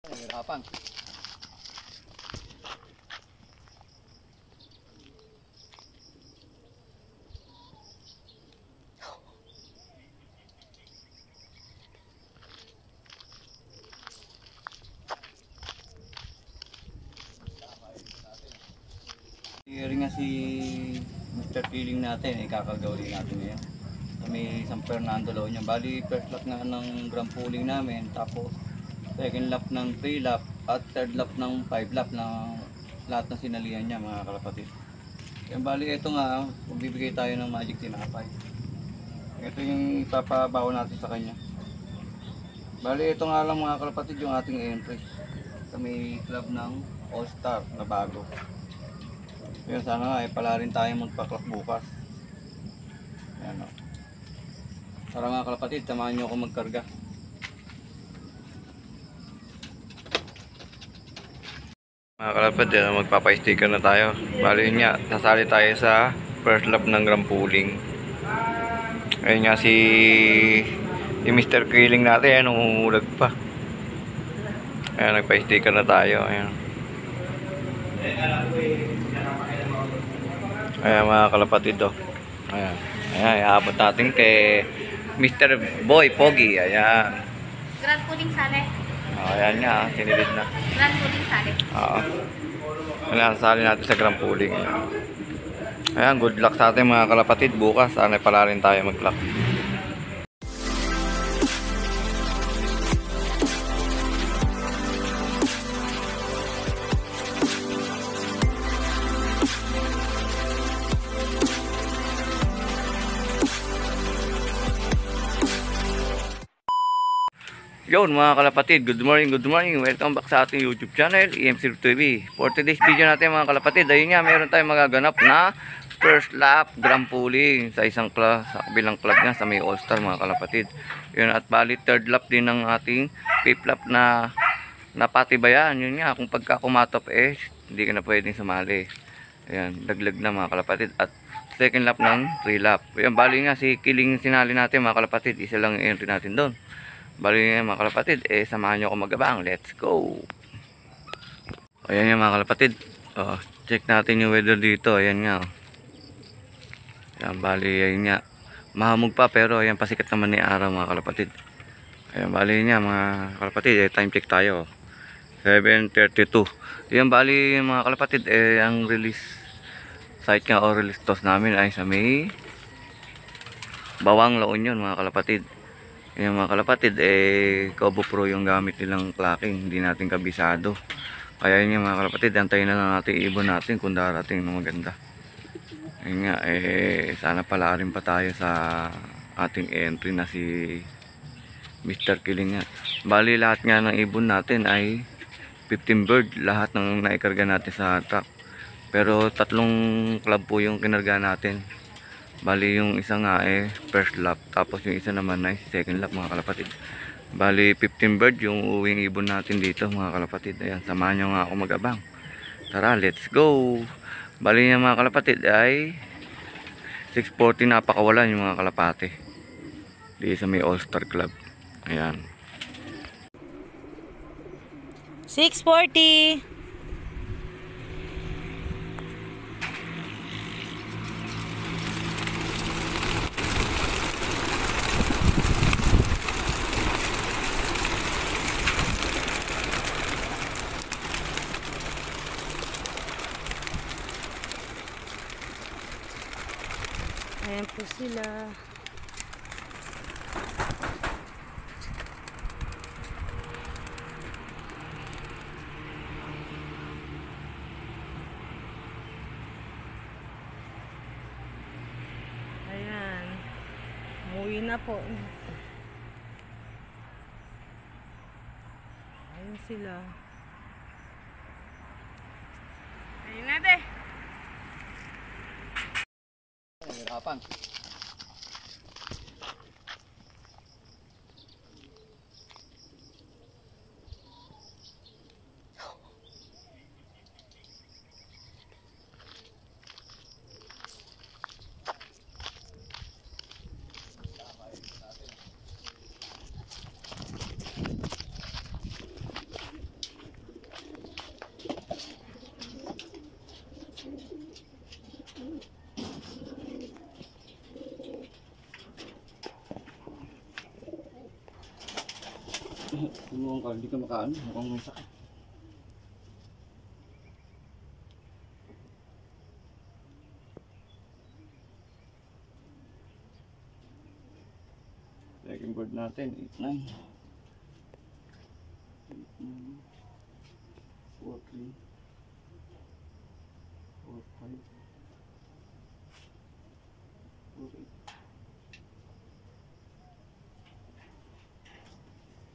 Nahihirapan. Ring nga si Mr. Feeling natin, kakagawin natin ngayon. May San Fernando daw niya. Bali, first lap nga ng grand pooling namin, tapos second lap ng 3 lap at third lap ng 5 lap na lahat ng sinalihan niya mga kalapatid. Yan, bali ito nga, magbibigay tayo ng magic tinapay. Ito yung ipapabaw natin sa kanya. Bali ito nga lang mga kalapatid yung ating entry sa may club ng All Star na bago. Yan, sana nga pala rin tayo magpaklak bukas. Yan o. Tara mga kalapatid, samahan nyo ako magkarga. Mga kalapatid, magpapa-sticker na tayo. Bali yun nga, nasali tayo sa first lap ng grand pooling. Ayun nga si Mr. Killing natin, umuulag pa. Ayan, nagpa-sticker na tayo. Ayan. Ayan mga kalapatid oh. Ayan. Ayan, iabot natin kay Mr. Boy Pogi. Ayan. Grand pudding sale. Oh, ayan nga, sinilid na. Grand pudding sale. Oo. Ayan, sali natin sa grand pooling. Ayan, good luck sa ating mga kalapatid. Bukas, sana pala rin tayo mag-luck. Yon mga kalapatid, good morning, welcome back sa ating YouTube channel, EMC TV. For today's video natin mga kalapatid, ayun nga, meron tayong magaganap na first lap grand pooling sa isang club, sa kabilang club nga sa may All Star mga kalapatid. Yun, at bali third lap din ng ating fifth lap na napatibayan. Yun nga, kung pagka kumatop hindi ka na pwedeng sumali. Ayan, daglag na mga kalapatid. At second lap ng 3 lap. Ayan, bali nga si Killing sinali natin mga kalapatid, isa lang yung entry natin doon. Bali nga mga kalapatid, samahan nyo ako magabang. Let's go! Ayan nga mga kalapatid, check natin yung weather dito. Ayan nga. Ayan, bali ayan nga, mahamog pa pero ayan, pasikat naman ni araw mga kalapatid. Ayan, bali nga mga kalapatid, time check tayo, 7:32. Ayan, bali mga kalapatid, ang release site nga o release toss namin ay sa may Bawang, La Union mga kalapatid. Ayan mga kalapatid, Kobo Pro yung gamit nilang clacking, hindi natin kabisado. Kaya yun yung mga kalapatid, antayin na lang natin ibon natin kung darating na maganda. Ayun nga, sana pala rin pa tayo sa ating entry na si Mr. Killing nga. Bali lahat nga ng ibon natin ay 15 bird, lahat ng naikarga natin sa truck. Pero 3 club po yung kinarga natin. Bali yung isa nga first lap, tapos yung isa naman ay second lap mga kalapatid. Bali 15 bird yung uwing ibon natin dito mga kalapatid. Ayan, samahan nyo nga ako magabang. Tara, let's go! Bali yung mga kalapatid ay 640, napakawalan yung mga kalapate dito sa may All Star Club. Ayan. 640. Ayan po sila. Ayan. Umuwi na po. Ayan sila. Ayan na de. Nahihirapan. Mukhang hindi ka makaano. Mukhang may sakit. Second board natin, 8-9. 8-9. 4-3. 4-5. 4-8.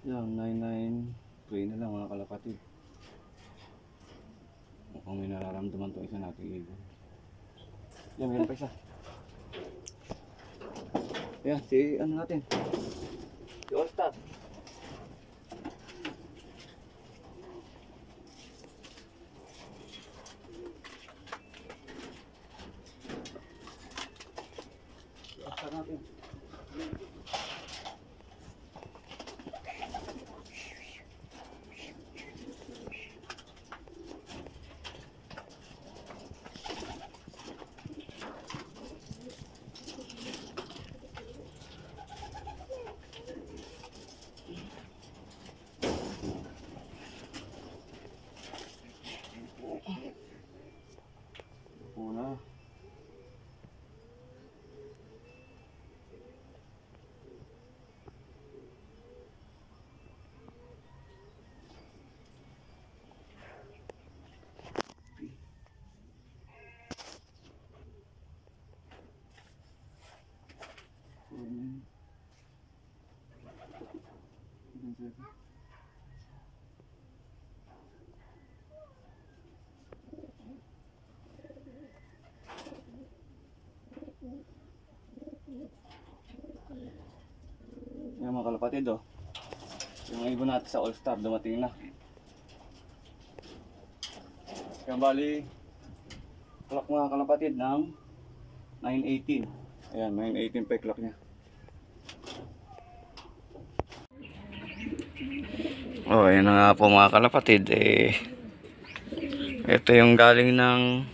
Yan, 9-9. 3 na lang mga kalapatid. Mukhang may nararamdaman to isa natin ibon. Yan, meron pa isa. Yan, si ano natin. Si All-Star. All-Star natin. Una. Yan mga kalapatid oh. Yung ibon natin sa All-Star dumating na. Kaya bali clock mga kalapatid ng 9:18. Ayan, 9:18 pa yung clock niya. Oh, ayan na nga po mga kalapatid. Ito yung galing ng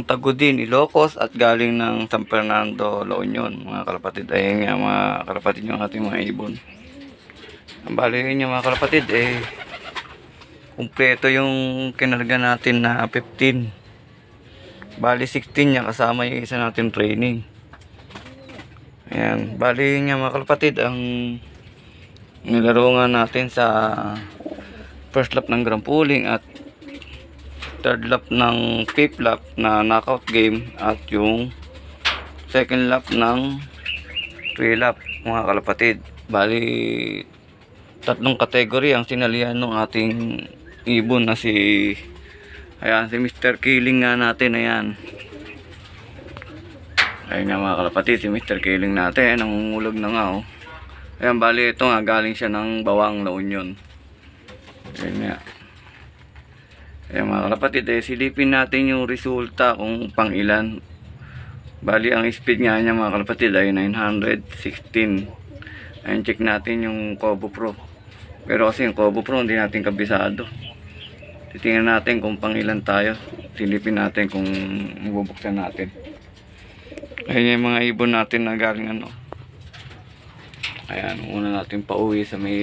Tagudin, Ilocos at galing ng San Fernando, La Union mga kalapatid. Ayun nga mga kalapatid yung ating mga ibon. Ang bali niya mga kalapatid kumpleto yung kinarga natin na 15. Bali 16 niya kasama yung isa natin training. Ayan, bali niya mga kalapatid ang nilaro nga natin sa first lap ng Grand Pooling at third lap ng fifth lap na knockout game at yung second lap ng 3 lap mga kalapatid. Bali tatlong kategory ang sinalihan ng ating ibon na si Mr. Killing nga natin. Ayan nga mga kalapatid, si Mr. Killing natin nangungulog na nga oh. Ayan, bali ito nga galing siya ng Bawang, La Union. Ayan nga. Ayan mga kalapatid, silipin natin yung resulta kung pang ilan. Bali ang speed nga niya mga kalapatid ay 916. Ayan, check natin yung Kobo Pro. Pero kasi yung Kobo Pro hindi natin kabisado. Titingnan natin kung pang ilan tayo. Silipin natin kung mabubuksan natin. Ayan yung mga ibon natin na galing ano. Ayan, una natin pauwi sa may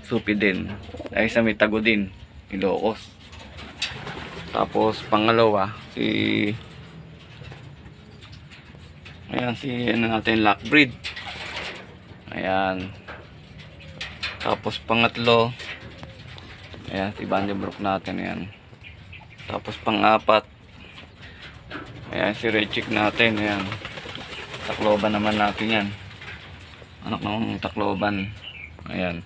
Supidin. Ay sa may Tagudin, Ilocos. Tapos pangalawa si ano natin, Lockbreed. Ayan. Tapos pangatlo ayan si Vandenbroek natin. Ayan. Tapos pang-apat ayan si Red Chick natin. Ayan. Tacloban naman natin yan. Anak ng Tacloban. Ayan.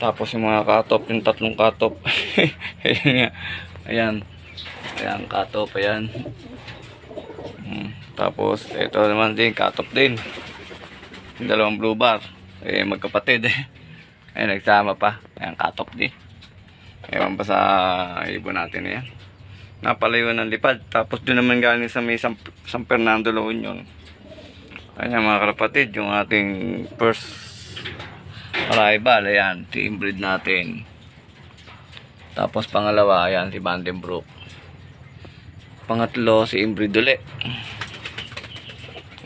Tapos yung mga katop, yung tatlong katop. Ayan. Ayan. Ayan, katop. Ayan. Tapos ito naman din, katop din. Yung dalawang blue bar. Magkapatid. Ayan, nagsama pa. Ayan, katop din. Ewan pa sa ibon natin. Ayan. Napalayo ng lipad. Tapos doon naman galing sa may San Fernando, La Union. Ayan mga kalapatid, yung ating first arrival. Ayan, si inbreed natin. Tapos pangalawa, ayan si Vandenbroek. Pangatlo si inbreed ulit.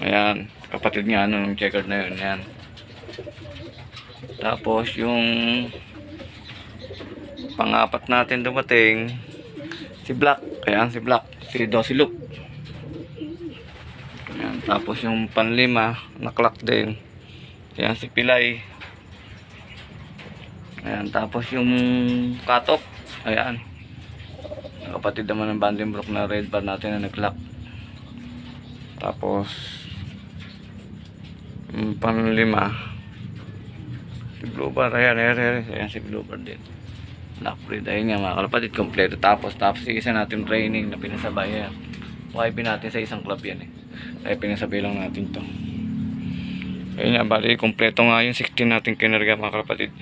Ayan, kapatid nga ng checkered na yun. Ayan. Tapos yung pang-apat natin dumating si Black. Ayan si Black. Si Dossi Luke. Ayan. Tapos yung panlima na clock din. Ayan si Pilay. Ayan. Tapos yung cutoff. Ayan. Kapatid naman ng Vandenbroek na red bar natin na nag-lock. Tapos yung panlima si Blue Bar. Ayan si Blue Bar din. Lock breed. Ayun nga mga kalapatid, kompleto. Tapos yung isa natin training na pinasabay. Ayan. YP natin sa isang club yan eh. Kaya pinasabay lang natin to. Ayun nga, bali kompleto nga yung 16 natin kinarga mga kalapatid.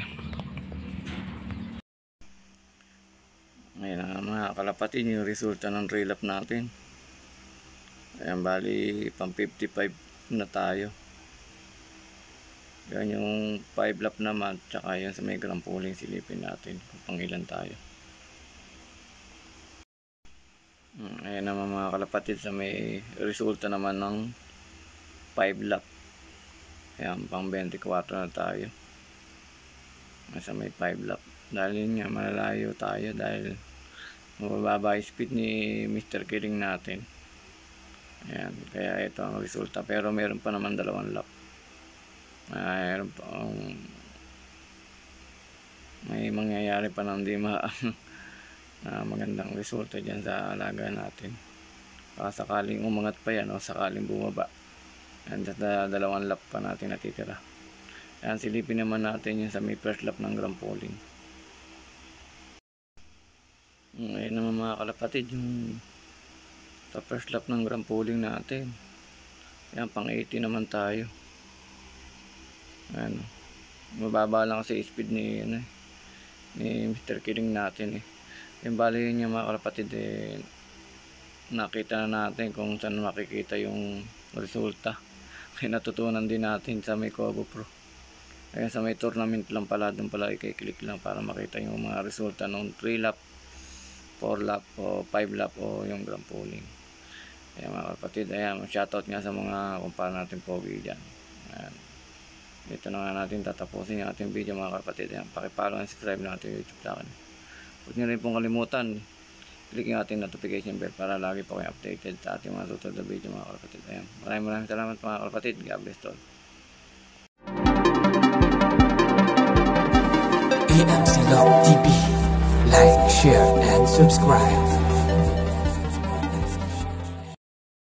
Ngayon nga mga kalapatid, yung resulta ng trail up natin. Ayan, bali pang 55 na tayo. Yan yung 5 lap naman, tsaka yung sa may grand pooling silipin natin kung pang ilan tayo. Ayan naman mga kalapatid, sa may resulta naman ng 5 lap. Ayan, pang 24 na tayo. Sa may 5 lap. Dahil yun nga, malalayo tayo dahil mababa yung speed ni Mr. Killing natin. Ayan, kaya ito ang resulta. Pero meron pa naman 2 lap. Mayroon pa may mangyayari pa na hindi magandang resulta dyan sa alaga natin. Sakaling umangat pa yan o sakaling bumaba. Yan, 2 lap pa natin natitira. Yan, silipin naman natin yung sa may first lap ng grand pooling. Ngayon naman mga kalapatid, yung sa first lap ng grand pooling natin. Yan, pang 80 naman tayo. Ano, mababa lang kasi speed ni Mr. Killing natin eh. Yung bali yun yung mga kalapatid eh, nakita na natin kung saan makikita yung resulta. Kaya natutunan din natin sa may Kobo Pro. Kaya sa may tournament lang pala, doon pala i-click lang para makita yung mga resulta ng 3 lap, 4 lap o 5 lap o yung grand pooling. Kaya mga kalapatid, ayan, shoutout nga sa mga kumpara natin pogi dyan. Ayan. Dito na nga natin tatapusin yung ating video mga kapatid. Pakipollow and subscribe na ating YouTube channel. Huwag nyo rin pong kalimutan, click yung ating notification bell para lagi po kayo updated sa ating mga susunod na video mga kapatid. Ayan. Maraming salamat mga kapatid. God bless all. EMC Love TV. Like, share, and subscribe.